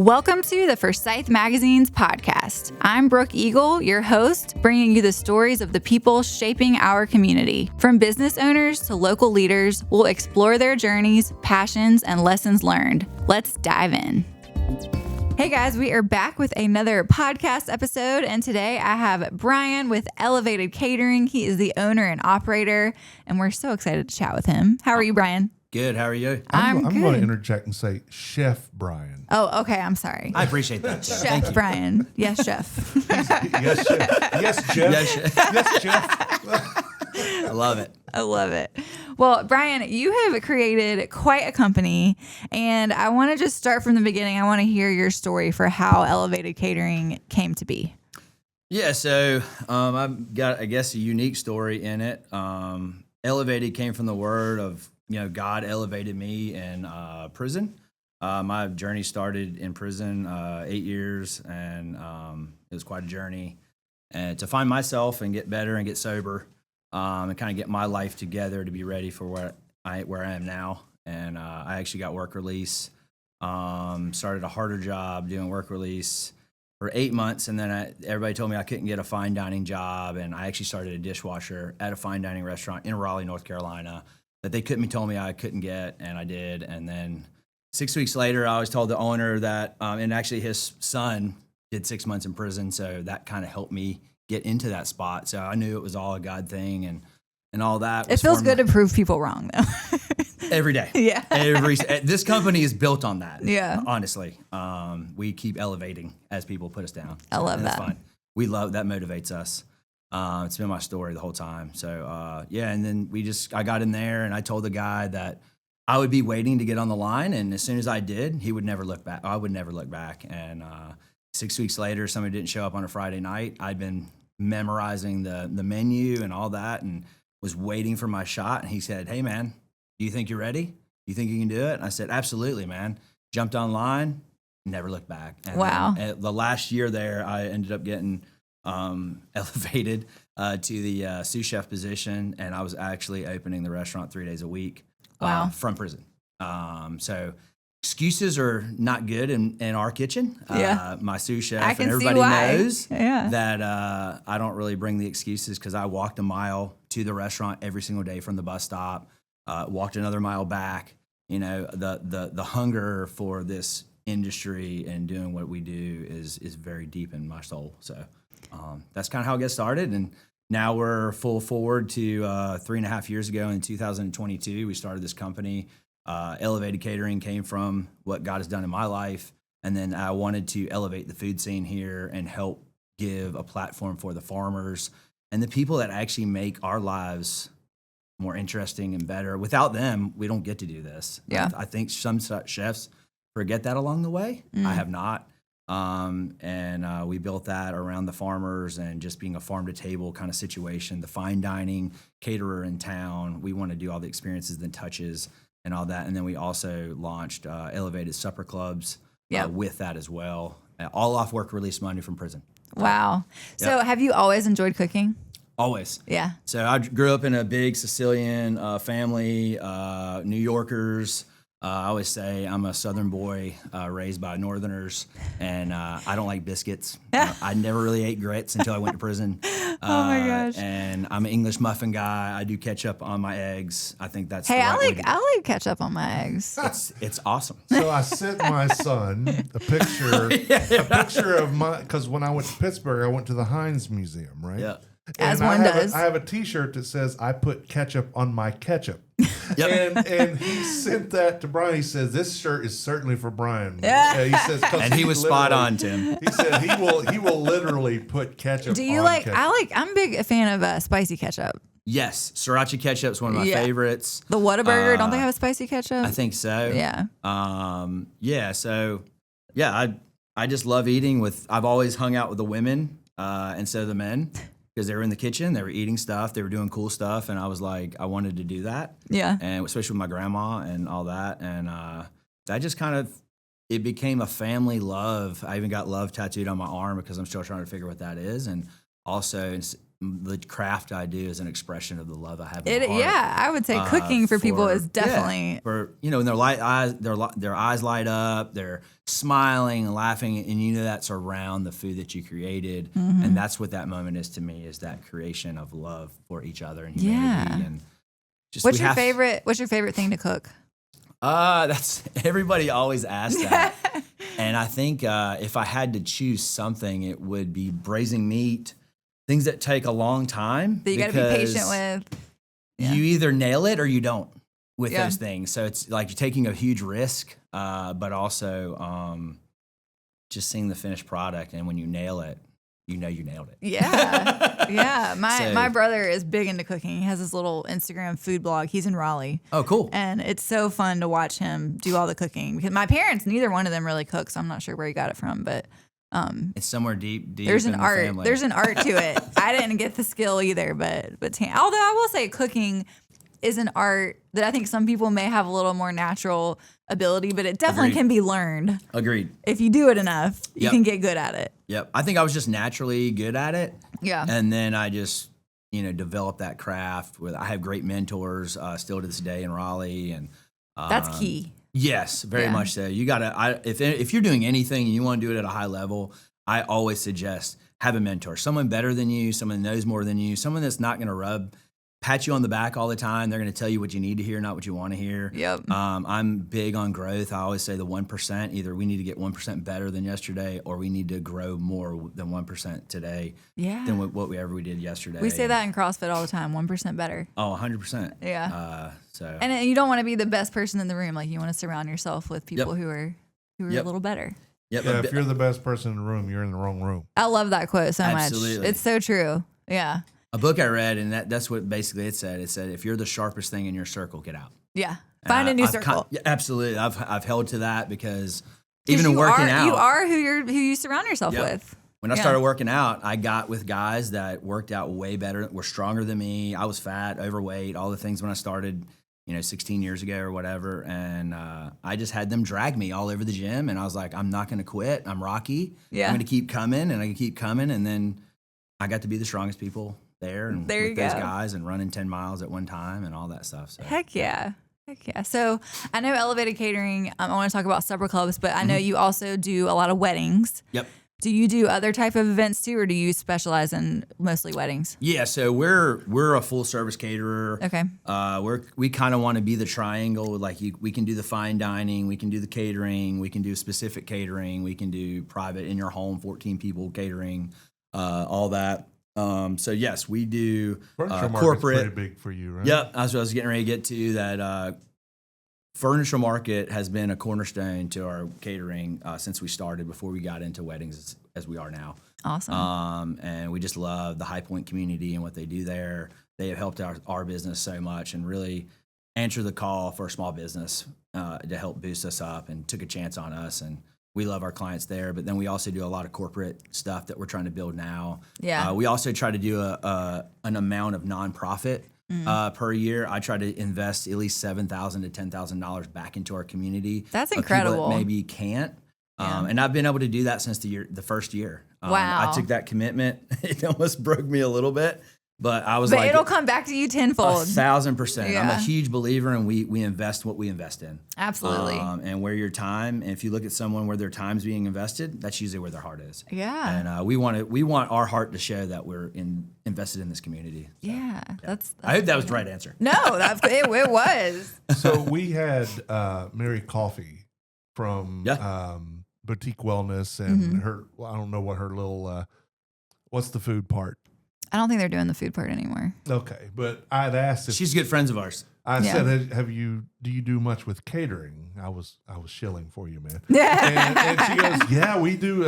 Welcome to the Forsyth Magazines podcast. I'm Brooke Eagle, your host, bringing you the stories of the people shaping our community. From business owners to local leaders, we'll explore their journeys, passions, and lessons learned. Let's dive in. Hey guys, we are back with another podcast episode, and today I have Brian with Elevated Catering. He is the owner and operator, and we're so excited to chat with him. How are you, Brian? Good. How are you? I'm going to interject and say Chef Brian. Oh, okay. I'm sorry. I appreciate that. Chef Brian. Yes, chef. Yes, Chef. Yes, Jeff. Yes, Jeff. I love it. I love it. Well, Brian, you have created quite a company, and I want to just start from the beginning. I want to hear your story for how Elevated Catering came to be. Yeah, so I've got, I guess, a unique story in it. Elevated came from the word of, God elevated me in prison. My journey started in prison 8 years, and it was quite a journey. And to find myself and get better and get sober, and kind of get my life together to be ready for where I am now. And I actually got work release. Started a harder job doing work release for 8 months, and then everybody told me I couldn't get a fine dining job, and I actually started a dishwasher at a fine dining restaurant in Raleigh, North Carolina, that they told me I couldn't get, and I did. And then 6 weeks later, I was told the owner that, and actually his son did 6 months in prison, so that kind of helped me get into that spot. So I knew it was all a God thing and all that. It feels good to prove people wrong, though. Every day. Yeah. This company is built on that. Yeah. Honestly. We keep elevating as people put us down. I love that. That's fun. We love that. Motivates us. It's been my story the whole time. So, and then I got in there and I told the guy that I would be waiting to get on the line. And as soon as I did, he would never look back. I would never look back. And 6 weeks later, somebody didn't show up on a Friday night. I'd been memorizing the menu and all that and was waiting for my shot. And he said, "Hey, man, do you think you're ready? Do you think you can do it?" And I said, "Absolutely, man." Jumped online, never looked back. And wow. Then, the last year there, I ended up getting elevated to the sous chef position, and I was actually opening the restaurant 3 days a week. Wow. From prison. So excuses are not good in our kitchen. Yeah. My sous chef I can and everybody see why. knows Yeah. that I don't really bring the excuses because I walked a mile to the restaurant every single day from the bus stop, walked another mile back. The hunger for this industry and doing what we do is very deep in my soul. So that's kind of how it gets started. And now we're full forward to 3.5 years ago in 2022, we started this company. Elevated Catering came from what God has done in my life. And then I wanted to elevate the food scene here and help give a platform for the farmers and the people that actually make our lives more interesting and better. Without them, we don't get to do this. Yeah. I think some chefs forget that along the way. I have not. And we built that around the farmers and just being a farm to table kind of situation, the fine dining caterer in town. We want to do all the experiences and touches and all that. And then we also launched Elevated Supper Clubs with that as well. All off work release money from prison. Wow. So have you always enjoyed cooking? Always. Yeah. So I grew up in a big Sicilian family, New Yorkers. I always say I'm a Southern boy raised by Northerners, and I don't like biscuits. I never really ate grits until I went to prison. Oh my gosh! And I'm an English muffin guy. I do ketchup on my eggs. I think that's Hey, the right way I like ketchup on my eggs. It's awesome. So I sent my son a picture of because when I went to Pittsburgh, I went to the Heinz Museum, right? Yeah. As and one does. I have a T-shirt that says "I put ketchup on my ketchup," Yep. and he sent that to Brian. He says, "This shirt is certainly for Brian." Yeah. He says, And he was spot on, Tim. He said he will literally put ketchup. Do you on like? ketchup. I'm a big fan of spicy ketchup. Yes, sriracha ketchup is one of my favorites. The Whataburger, don't they have a spicy ketchup? I think so. Yeah. I just love eating I've always hung out with the women instead of the men because they were in the kitchen, they were eating stuff, they were doing cool stuff, and I was like, I wanted to do that. Yeah. And especially with my grandma and all that, and that just kind of, it became a family love. I even got love tattooed on my arm because I'm still trying to figure what that is, and also the craft I do is an expression of the love I have. I would say cooking for people is definitely for when their eyes light up, they're smiling and laughing, and that's around the food that you created, and that's what that moment is to me, is that creation of love for each other and humanity. And just what's your favorite thing to cook? That's everybody always asks that, and I think if I had to choose something, it would be braising meat. Things that take a long time. That you got to be patient with. Yeah. You either nail it or you don't with those things. So it's like you're taking a huge risk, but also just seeing the finished product. And when you nail it, you nailed it. Yeah. Yeah. My brother is big into cooking. He has this little Instagram food blog. He's in Raleigh. Oh, cool. And it's so fun to watch him do all the cooking. Because my parents, neither one of them really cook, so I'm not sure where he got it from, but it's somewhere deep. There's an in art. The family. There's an art to it. I didn't get the skill either, but although I will say cooking is an art that I think some people may have a little more natural ability, but it definitely can be learned. Agreed. If you do it enough, you can get good at it. Yep. I think I was just naturally good at it. Yeah. And then I just developed that craft. I have great mentors still to this day in Raleigh, and that's key. Yes, very much so. You gotta. If you're doing anything and you want to do it at a high level, I always suggest have a mentor, someone better than you, someone that knows more than you, someone that's not going to pat you on the back all the time. They're going to tell you what you need to hear, not what you want to hear. Yep. I'm big on growth. I always say the 1%. Either we need to get 1% better than yesterday, or we need to grow more than 1% today. Yeah. Than what we did yesterday. We say that in CrossFit all the time. 1% better. Oh, 100%. Yeah. So. And you don't want to be the best person in the room. Like, you want to surround yourself with people who are a little better. Yep. Yeah, if you're the best person in the room, you're in the wrong room. I love that quote so much. Absolutely. It's so true. Yeah. A book I read, and that's what basically it said. It said, if you're the sharpest thing in your circle, get out. Yeah. Find a new circle. Absolutely. I've held to that because even in working out. You are who you surround yourself with. When I started working out, I got with guys that worked out way better, were stronger than me. I was fat, overweight, all the things when I started, 16 years ago or whatever. And I just had them drag me all over the gym. And I was like, I'm not going to quit. I'm Rocky. Yeah. I'm going to keep coming, and I can keep coming. And then I got to be the strongest people there, and with those guys, and running 10 miles at one time and all that stuff. So. Heck yeah. So I know Elevated Catering, I want to talk about supper clubs, but I know you also do a lot of weddings. Yep. Do you do other type of events too, or do you specialize in mostly weddings? Yeah, so we're a full service caterer. Okay. We kind of want to be the triangle. Like we can do the fine dining, we can do the catering, we can do specific catering, we can do private in your home, 14 people catering, all that. So yes, we do corporate. Pretty big for you, right? Yep, that's what I was getting ready to get to. That furniture market has been a cornerstone to our catering since we started. Before we got into weddings, as we are now. Awesome. And we just love the High Point community and what they do there. They have helped our business so much, and really answered the call for a small business to help boost us up, and took a chance on us. And we love our clients there, but then we also do a lot of corporate stuff that we're trying to build now. Yeah. We also try to do an amount of nonprofit per year. I try to invest at least $7,000 to $10,000 back into our community. That's incredible. People that maybe can't. And I've been able to do that since the first year. Wow. I took that commitment. It almost broke me a little bit. But I was but it'll come back to you tenfold. 1,000%. Yeah. I'm a huge believer, and we invest what we invest in. Absolutely. And where your time, and if you look at someone where their time's being invested, that's usually where their heart is. Yeah. And we want our heart to show that we're invested in this community. So, yeah. That's I hope that was the right answer. No, it was. So we had Mary Coffee from Boutique Wellness, and her. Well, I don't know what her little. What's the food part? I don't think they're doing the food part anymore. Okay, but I'd asked if she's good friends of ours. I said, do you do much with catering? I was shilling for you, man. And she goes, yeah, we do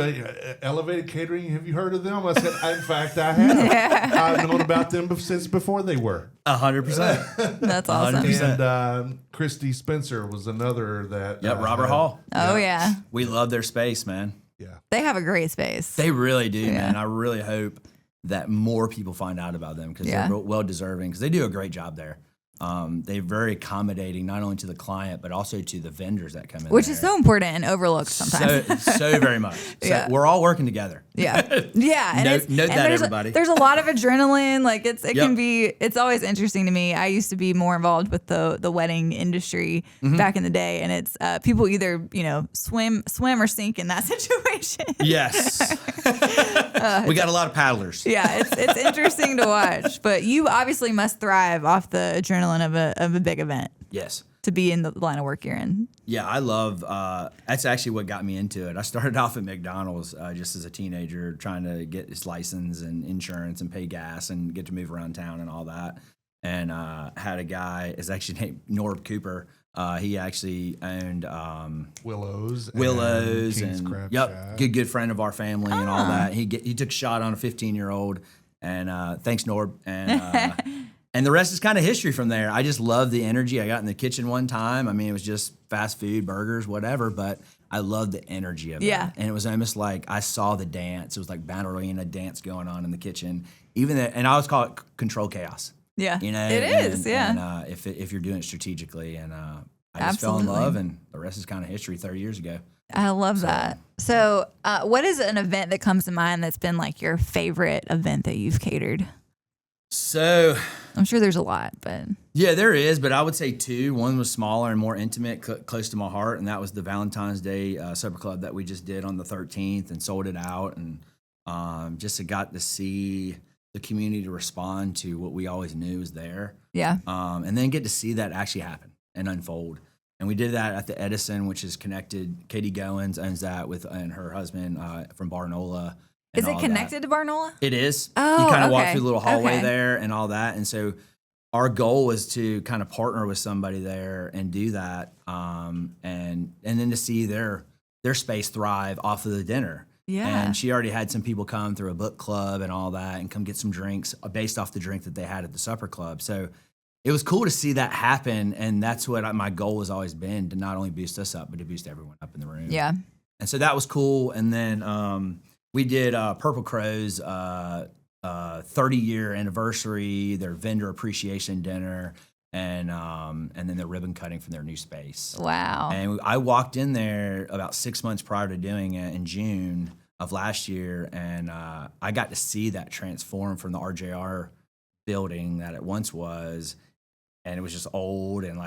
Elevated Catering. Have you heard of them? I said, in fact, I have. Yeah. I've known about them since before they were. 100%. That's awesome. 100%. And Christy Spencer was another that. Yep, Robert Hall. Oh, yeah. We love their space, man. Yeah. They have a great space. They really do, man. I really hope that more people find out about them, because they're well deserving, because they do a great job there. they're very accommodating, not only to the client, but also to the vendors that come in Which there. is so important and overlooked sometimes. So very much. So we're all working together. Yeah. Yeah. And Note that, everybody. There's a lot of adrenaline. Like it Yep. can be, it's always interesting to me. I used to be more involved with the wedding industry back in the day. And it's people either, swim or sink in that situation. Yes. We got a lot of paddlers. Yeah. It's interesting to watch, but you obviously must thrive off the adrenaline of a big event. Yes. To be in the line of work you're in. Yeah, I love, that's actually what got me into it. I started off at McDonald's just as a teenager trying to get his license and insurance and pay gas and get to move around town and all that. And had a guy, is actually named Norb Cooper. He actually owned Willows and Crab yep, Shack. good friend of our family and all that. He took a shot on a 15-year-old, and thanks Norb. And and the rest is kind of history from there. I just love the energy. I got in the kitchen one time. I mean, it was just fast food, burgers, whatever, but I loved the energy of it. And it was almost like I saw the dance. It was like ballerina dance going on in the kitchen. And I always call it control chaos. Yeah, it is. And if you're doing it strategically, and I just fell in love, and the rest is kind of history. 30 years ago. I love that. So, what is an event that comes to mind that's been like your favorite event that you've catered? So, I'm sure there's a lot, but yeah, there is. But I would say two. One was smaller and more intimate, close to my heart, and that was the Valentine's Day Supper Club that we just did on the 13th and sold it out, and just got to see the community respond to what we always knew was there. Yeah. And then get to see that actually happen and unfold. And we did that at the Edison, which is connected. Katie Goins owns that and her husband from Barnola. Is it connected to Barnola? It is. Oh, you kind of okay. walk through the little hallway Okay. there and all that. And so our goal was to kind of partner with somebody there and do that, and then to see their space thrive off of the dinner. Yeah. And she already had some people come through a book club and all that and come get some drinks based off the drink that they had at the supper club. So it was cool to see that happen. And that's what my goal has always been, to not only boost us up, but to boost everyone up in the room. Yeah. And so that was cool. And then we did Purple Crow's 30-year anniversary, their vendor appreciation dinner, and then the ribbon cutting from their new space. Wow. And I walked in there about 6 months prior to doing it in June of last year, and I got to see that transform from the RJR building that it once was, and it was just old and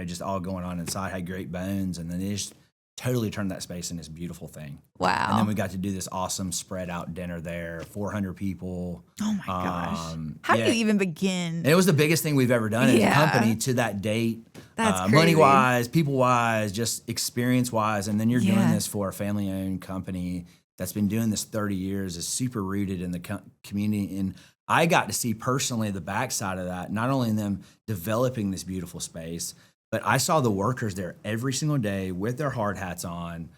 just all going on inside, had great bones, and then they just totally turned that space into this beautiful thing. Wow. And then we got to do this awesome spread out dinner there, 400 people. Oh my gosh. How do you even begin? It was the biggest thing we've ever done as a company to that date. That's crazy. Money-wise, people-wise, just experience-wise. And then you're doing this for a family-owned company that's been doing this 30 years, is super rooted in the community. And I got to see personally the backside of that, not only in them developing this beautiful space, but I saw the workers there every single day with their hard hats on,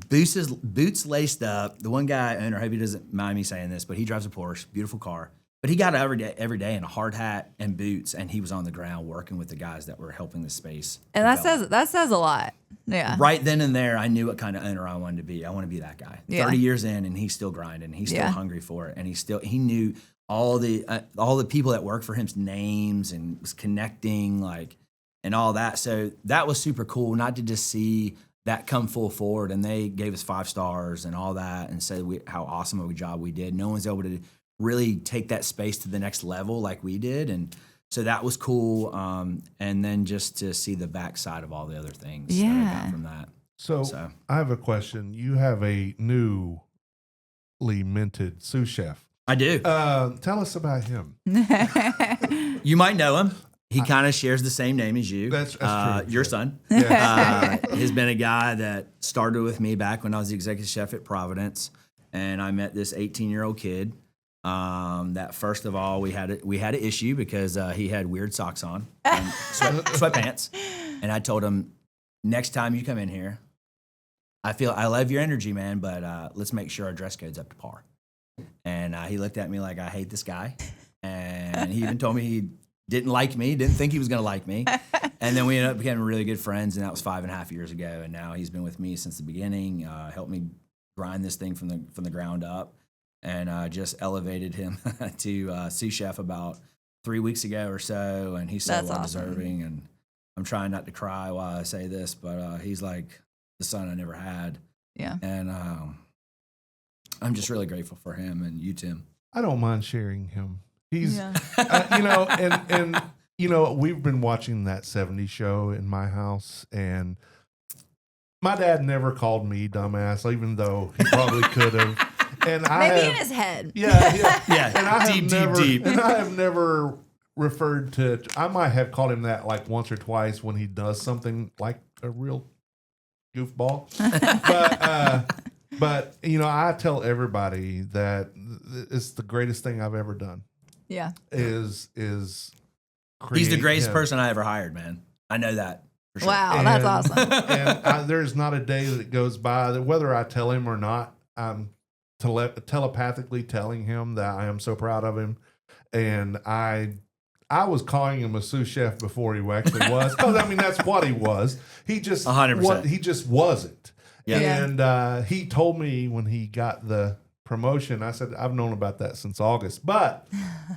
boots laced up. The one guy owner, I hope he doesn't mind me saying this, but he drives a Porsche, beautiful car. But he got up every day in a hard hat and boots, and he was on the ground working with the guys that were helping the space. And that says a lot. Yeah. Right then and there, I knew what kind of owner I wanted to be. I want to be that guy. Yeah. 30 years in, and he's still grinding. He's still hungry for it, and he knew all the people that worked for him's names and was connecting and all that. So that was super cool, not to just see that come full forward. And they gave us 5 stars and all that, and said how awesome of a job we did. No one's able to really take that space to the next level like we did. And so that was cool. And then just to see the backside of all the other things that I got from that. So I have a question. You have a newly minted sous chef. I do. Tell us about him. You might know him. He kind of shares the same name as you. That's true. Your son. Yeah. Has been a guy that started with me back when I was the executive chef at Providence, and I met this 18-year-old kid. That first of all, we had an issue because he had weird socks on and sweatpants, and I told him, next time you come in here, I love your energy, man, but let's make sure our dress code's up to par. And he looked at me like, I hate this guy, and he even told me he didn't like me, didn't think he was going to like me. And then we ended up becoming really good friends, and that was 5.5 years ago. And now he's been with me since the beginning, helped me grind this thing from the ground up, and just elevated him to sous chef about 3 weeks ago or so, and he's so That's well awesome. deserving. And I'm trying not to cry while I say this, but he's like the son I never had. Yeah. And I'm just really grateful for him and you, Tim. I don't mind sharing him. He's, Yeah. and we've been watching that 70s show in my house, and my dad never called me dumbass, even though he probably could have. And Maybe in his head. Yeah. Yeah, And I have deep. And I have never referred to. I might have called him that like once or twice when he does something like a real goofball. But I tell everybody that it's the greatest thing I've ever done. Yeah. Is He's the create greatest him. person I ever hired, man. I know that for sure. Wow, that's awesome. And there's not a day that goes by that whether I tell him or not, I'm telepathically telling him that I am so proud of him. And I was calling him a sous chef before he actually was. Because, that's what he was. He just 100%. He just wasn't. Yeah. And he told me when he got the promotion, I said, I've known about that since August, but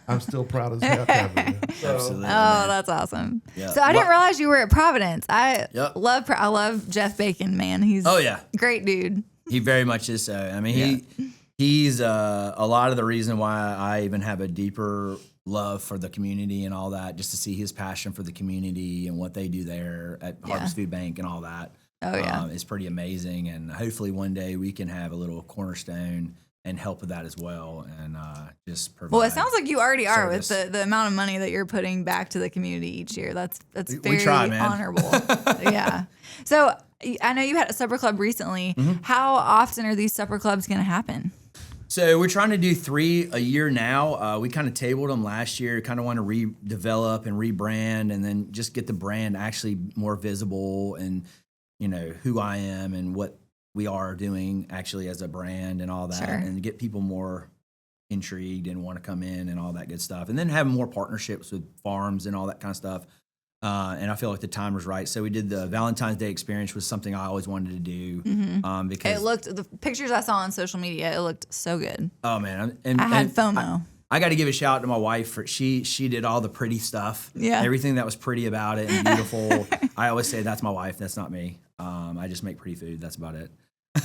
I'm still proud as hell. Absolutely. Oh, man. that's awesome. Yeah. So I didn't realize you were at Providence. I Yep. love Jeff Bacon, man. He's Oh, yeah. a great dude. He very much is so. He's a lot of the reason why I even have a deeper love for the community and all that, just to see his passion for the community and what they do there at Harvest Food Bank and all that. Oh, yeah. It's pretty amazing. And hopefully one day we can have a little cornerstone and help with that as well, and just provide. Well, it sounds like you already are service. with the amount of money that you're putting back to the community each year. That's very try, man. honorable. Yeah. So I know you had a supper club recently. Mm-hmm. How often are these supper clubs going to happen? So we're trying to do 3 a year now. We kind of tabled them last year, kind of want to redevelop and rebrand, and then just get the brand actually more visible, and who I am and what we are doing actually as a brand and all that, Sure. and get people more intrigued and want to come in and all that good stuff, and then have more partnerships with farms and all that kind of stuff. And I feel like the time was right. So we did the Valentine's Day experience, was something I always wanted to do. Because The pictures I saw on social media, it looked so good. oh man, I had FOMO. I got to give a shout out to my wife for she did all the pretty stuff. Yeah. Everything that was pretty about it and beautiful. I always say that's my wife. That's not me. I just make pretty food. That's about it.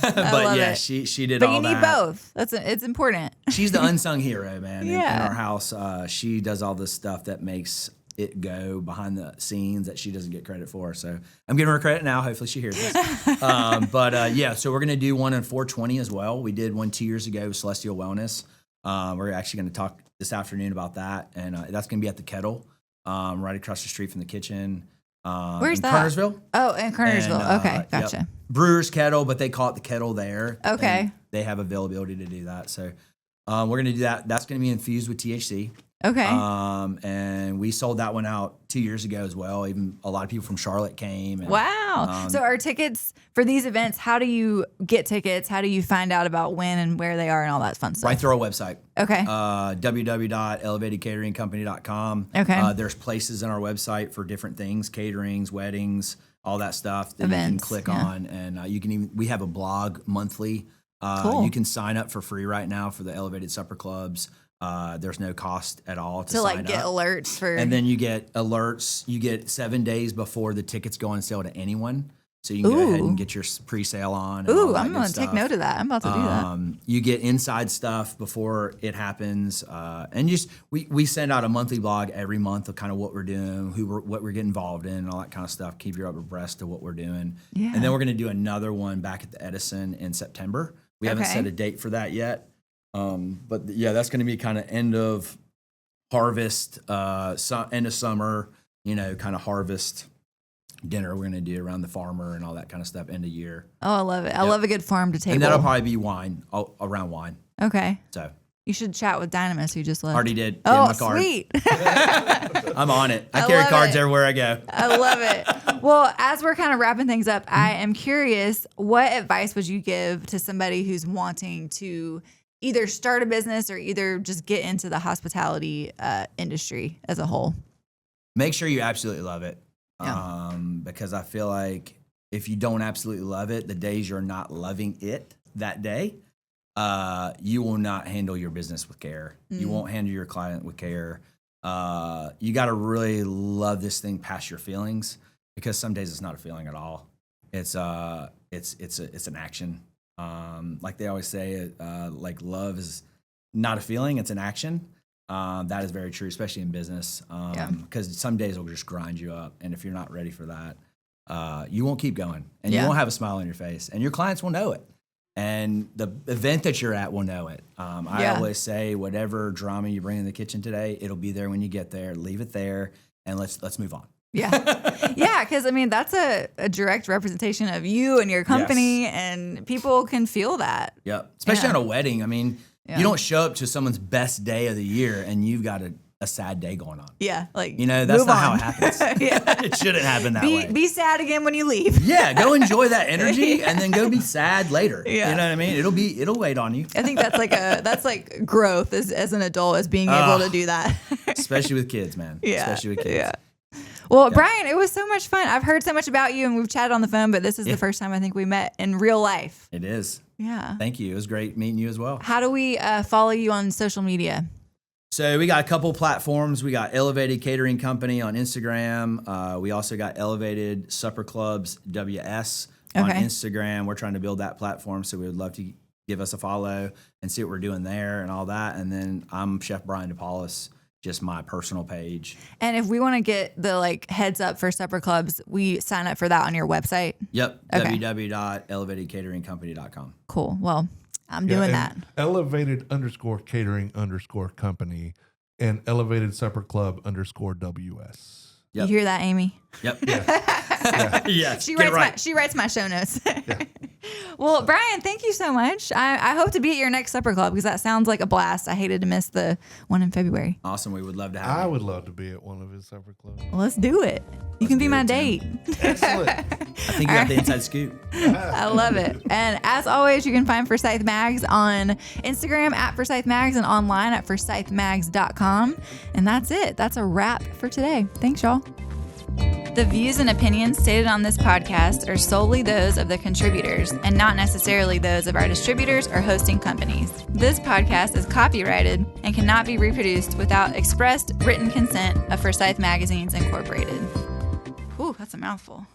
But love yeah, it. she did But all you need that. both. It's important. She's the unsung hero, man. In Yeah. our house, she does all the stuff that makes it go behind the scenes that she doesn't get credit for. So I'm giving her credit now. Hopefully she hears this. Yeah, so we're going to do one on 420 as well. We did one 2 years ago with Celestial Wellness. We're actually going to talk this afternoon about that. And that's going to be at the Kettle, right across the street from the kitchen. Where's in that? Kernersville. Oh, in Kernersville. And, Okay, yep. gotcha. Brewer's Kettle, but they call it the Kettle there. Okay. And they have availability to do that. So we're going to do that. That's going to be infused with THC. Okay. And we sold that one out 2 years ago as well. Even a lot of people from Charlotte came. And, Wow. So are tickets for these events, how do you get tickets? How do you find out about when and where they are and all that fun stuff? Right through our website. Okay. www.elevatedcateringcompany.com. Okay. There's places on our website for different things, caterings, weddings, all that stuff that you can Events, click yeah. on. And you can even, we have a blog monthly. Cool. You can sign up for free right now for the Elevated Supper Clubs. There's no cost at all to to sign like get up. alerts for And then you get alerts. You get 7 days before the tickets go on sale to anyone. So you can go ahead Ooh. and get your pre-sale on. And all Ooh, that I'm good going to take stuff. note of that. I'm about to do that. You get inside stuff before it happens, and just we send out a monthly blog every month of kind of what we're doing, what we're getting involved in, and all that kind of stuff. Keep you up abreast of what we're doing. Yeah. And then we're going to do another one back at the Edison in September. We haven't Okay. set a date for that yet, but yeah, that's going to be kind of end of harvest, end of summer. Kind of harvest dinner we're going to do around the farmer and all that kind of stuff end of year. Oh, I love it. I love a good farm to table. And that'll probably be wine, around wine. Okay. So You should chat with Dynamis, who just left. already did. Oh, my card. sweet. I'm on it. I I carry love cards it. everywhere I go. I love it. Well, as we're kind of wrapping things up, I am curious, what advice would you give to somebody who's wanting to either start a business or either just get into the hospitality industry as a whole? Make sure you absolutely love it. Yeah. Because I feel like if you don't absolutely love it, the days you're not loving it that day, you will not handle your business with care. You won't handle your client with care. you got to really love this thing past your feelings, because some days it's not a feeling at all. It's an action. Like they always say, like love is not a feeling, it's an action. That is very true, especially in business. Because some days will just grind you up, and if you're not ready for that, you won't keep going, and you won't have a smile on your face, and your clients will know it. And the event that you're at will know it. I always say, whatever drama you bring in the kitchen today, it'll be there when you get there. Leave it there, and let's move on. Yeah. Yeah, because I mean, that's a direct representation of you and your company, and people can feel that. Yep. Especially on a wedding. I mean, you don't show up to someone's best day of the year and you've got a sad day going on. Yeah. Like, that's not how it happens. It shouldn't happen that way. Be sad again when you leave. Yeah. Go enjoy that energy and then go be sad later. Yeah. You know what I mean? It'll wait on you. I think that's like growth as an adult, is being able to do that. Especially with kids, man. Yeah. Especially with kids. Yeah. Well, Brian, it was so much fun. I've heard so much about you, and we've chatted on the phone, but this is the first time I think we met in real life. It is. Yeah. Thank you. It was great meeting you as well. How do we follow you on social media? So we got a couple platforms. We got Elevated Catering Company on Instagram. We also got Elevated Supper Clubs WS on Instagram. We're trying to build that platform, so we would love to give us a follow and see what we're doing there and all that. And then I'm Chef Brian DePaulis, just my personal page. And if we want to get the heads up for supper clubs, we sign up for that on your website? Yep. Okay. www.elevatedcateringcompany.com. Cool. Well, I'm doing that. Elevated_catering_company and Elevated Supper Club _WS. Yep. You hear that, Amy? Yep. Yeah. She writes my show notes. Yeah. Well, Brian, thank you so much. I hope to be at your next supper club, because that sounds like a blast. I hated to miss the one in February. Awesome. We would love to have you. I would love to be at one of his supper clubs. Well, let's do it. You can be my date. Excellent. I think you got the inside scoop. I love it. And as always, you can find Forsyth Mags on Instagram at Forsyth Mags and online at forsythmags.com. And that's it. That's a wrap for today. Thanks, y'all. The views and opinions stated on this podcast are solely those of the contributors and not necessarily those of our distributors or hosting companies. This podcast is copyrighted and cannot be reproduced without expressed written consent of Forsyth Magazines Incorporated. Ooh, that's a mouthful.